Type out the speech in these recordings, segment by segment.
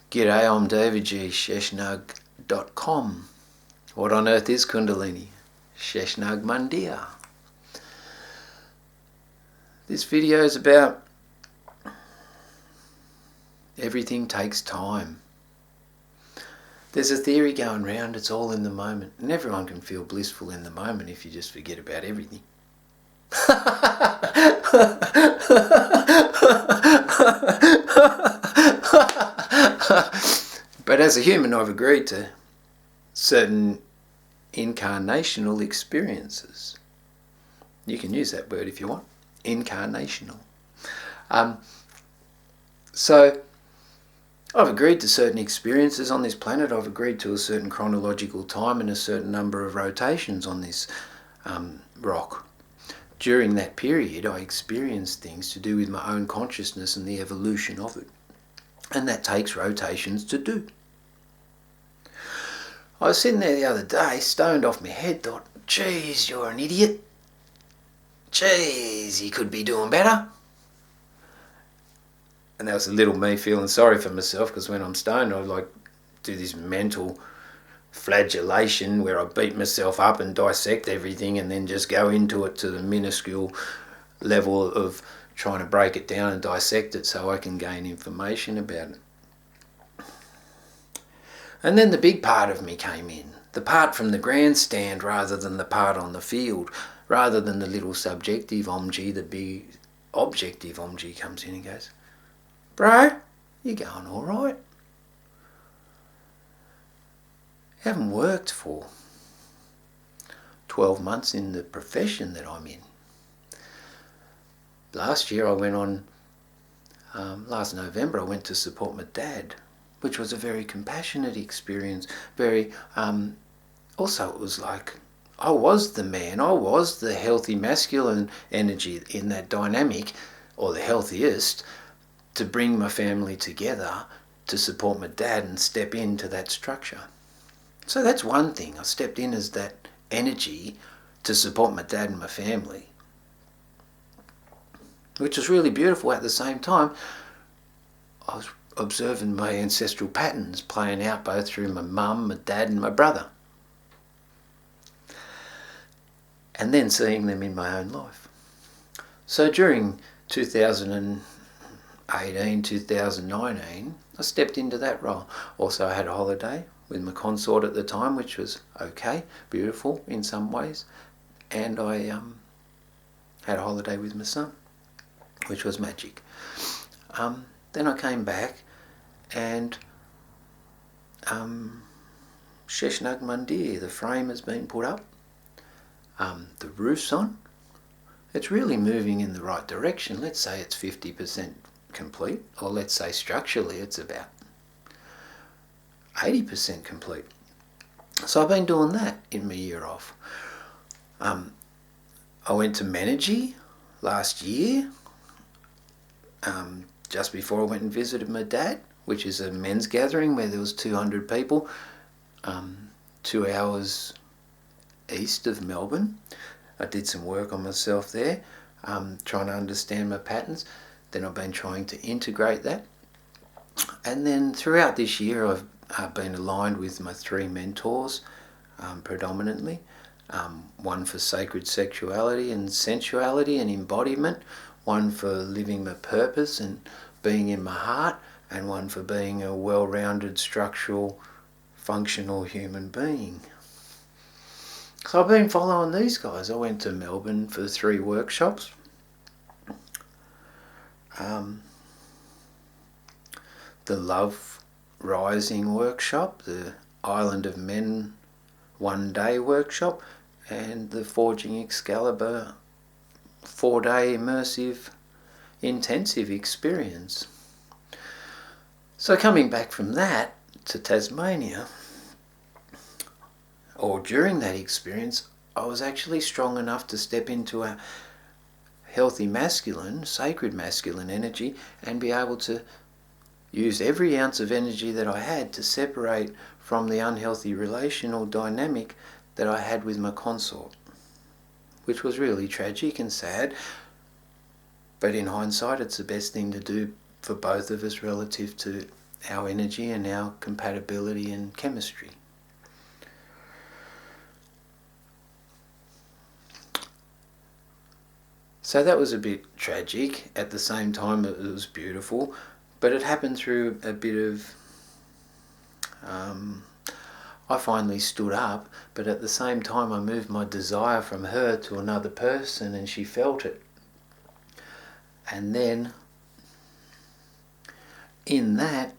G'day, omdevaji, sheshnag.com. What on earth is Kundalini? Sheshnag Mandir. This video is about everything takes time. There's a theory going around, it's all in the moment, and everyone can feel blissful in the moment if you just forget about everything. But as a human, I've agreed to certain incarnational experiences. You can use that word if you want. Incarnational. So I've agreed to certain experiences on this planet. I've agreed to a certain chronological time and a certain number of rotations on this rock. During that period, I experienced things to do with my own consciousness and the evolution of it. And that takes rotations to do. I was sitting there the other day, stoned off my head, thought, geez, you're an idiot. Geez, you could be doing better. And that was a little me feeling sorry for myself, because when I'm stoned, I like do this mental flagellation where I beat myself up and dissect everything and then just go into it to the minuscule level of trying to break it down and dissect it so I can gain information about it. And then the big part of me came in, the part from the grandstand rather than the part on the field, rather than the little subjective omji. The big objective omji comes in and goes, bro, you going all right? You haven't worked for 12 months in the profession that I'm in. Last year I went on, last November I went to support my dad, which was a very compassionate experience. Very, also it was like, I was the man, I was the healthy masculine energy in that dynamic, or the healthiest, to bring my family together to support my dad and step into that structure. So that's one thing, I stepped in as that energy to support my dad and my family, which was really beautiful. At the same time, I was observing my ancestral patterns playing out both through my mum, my dad and my brother. And then seeing them in my own life. So during 2018, 2019, I stepped into that role. Also I had a holiday with my consort at the time, which was okay, beautiful in some ways. And I had a holiday with my son, which was magic. Then I came back and Sheshnag Mandir, the frame has been put up, the roof's on. It's really moving in the right direction. Let's say it's 50% complete, or let's say structurally it's about 80% complete. So I've been doing that in my year off. I went to Menergy last year, just before I went and visited my dad, which is a men's gathering where there was 200 people, 2 hours east of Melbourne. I did some work on myself there, trying to understand my patterns. Then I've been trying to integrate that. And then throughout this year I've been aligned with my 3 mentors, predominantly. One for sacred sexuality and sensuality and embodiment, one for living my purpose and being in my heart, and one for being a well-rounded, structural, functional human being. So I've been following these guys. I went to Melbourne for 3 workshops. The Love Rising workshop, the Island of Men 1-day workshop, and the Forging Excalibur 4-day immersive intensive experience. So coming back from that to Tasmania, or during that experience, I was actually strong enough to step into a healthy masculine, sacred masculine energy and be able to use every ounce of energy that I had to separate from the unhealthy relational dynamic that I had with my consort, which was really tragic and sad, but in hindsight it's the best thing to do for both of us relative to our energy and our compatibility and chemistry. So that was a bit tragic. At the same time, it was beautiful, but it happened through a bit of I finally stood up, but at the same time I moved my desire from her to another person, and she felt it. And then in that,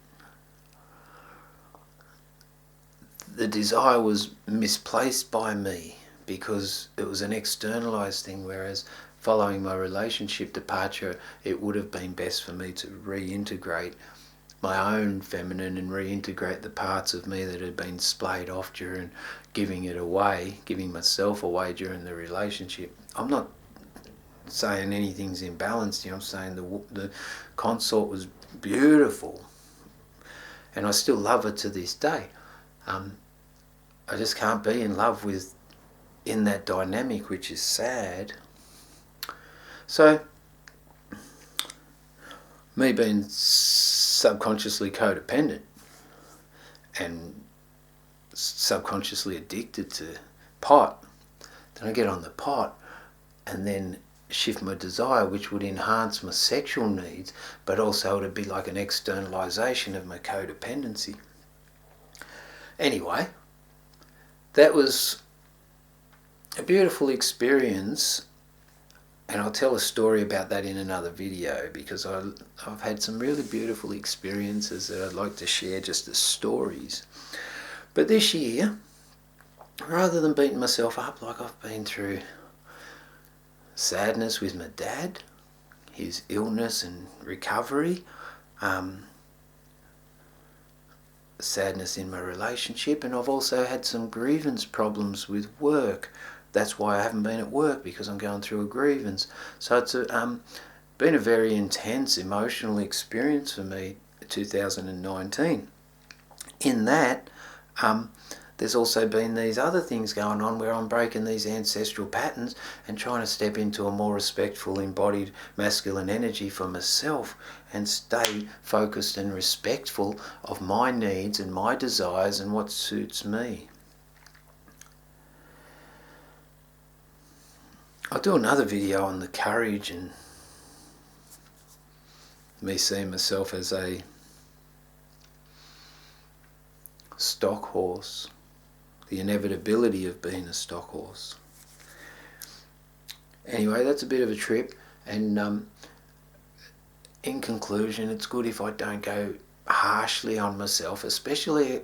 the desire was misplaced by me because it was an externalized thing, whereas following my relationship departure, it would have been best for me to reintegrate my own feminine and reintegrate the parts of me that had been splayed off during giving myself away during the relationship. I'm not saying anything's imbalanced here. I'm saying the consort was beautiful, and I still love her to this day. I just can't be in love in that dynamic, which is sad. So, me being subconsciously codependent and subconsciously addicted to pot, then I get on the pot and then shift my desire, which would enhance my sexual needs, but also it would be like an externalization of my codependency. Anyway, that was a beautiful experience, and I'll tell a story about that in another video, because I've had some really beautiful experiences that I'd like to share just as stories. But this year, rather than beating myself up like I've been through sadness with my dad, his illness and recovery, sadness in my relationship, and I've also had some grievance problems with work. That's why I haven't been at work, because I'm going through a grievance. So it's been a very intense emotional experience for me, 2019. In that, there's also been these other things going on where I'm breaking these ancestral patterns and trying to step into a more respectful, embodied masculine energy for myself and stay focused and respectful of my needs and my desires and what suits me. I'll do another video on the courage and me seeing myself as a stock horse, the inevitability of being a stock horse. Anyway, that's a bit of a trip, and in conclusion, it's good if I don't go harshly on myself, especially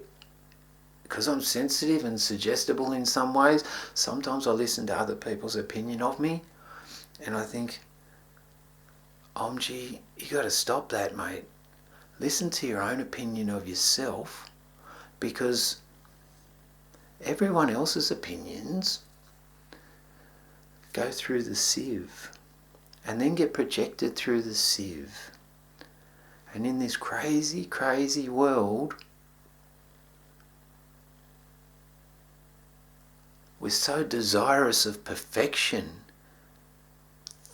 because I'm sensitive and suggestible in some ways. Sometimes I listen to other people's opinion of me and I think, Omji, you got to stop that, mate. Listen to your own opinion of yourself, because everyone else's opinions go through the sieve and then get projected through the sieve. And in this crazy, crazy world, we're so desirous of perfection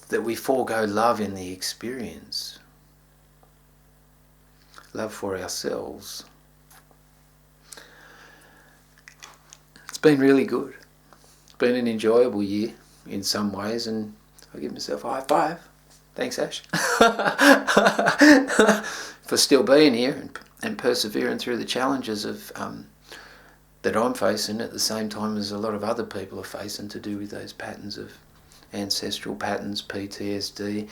that we forego love in the experience. Love for ourselves. It's been really good. It's been an enjoyable year in some ways, and I'll give myself a high five. Thanks, Ash. For still being here and persevering through the challenges of that I'm facing at the same time as a lot of other people are facing, to do with those patterns of ancestral patterns, PTSD.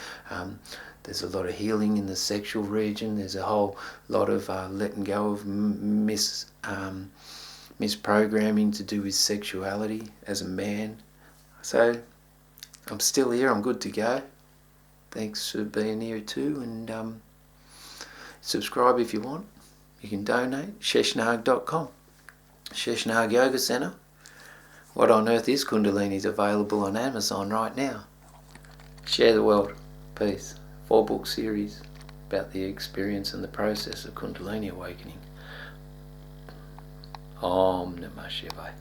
There's a lot of healing in the sexual region. There's a whole lot of letting go of misprogramming to do with sexuality as a man. So I'm still here. I'm good to go. Thanks for being here too, and subscribe if you want. You can donate. Sheshnag.com. Sheshnag Yoga Centre. What on Earth is Kundalini is available on Amazon right now. Share the world. Peace. 4-book series about the experience and the process of Kundalini awakening. Om Namah Shivaya.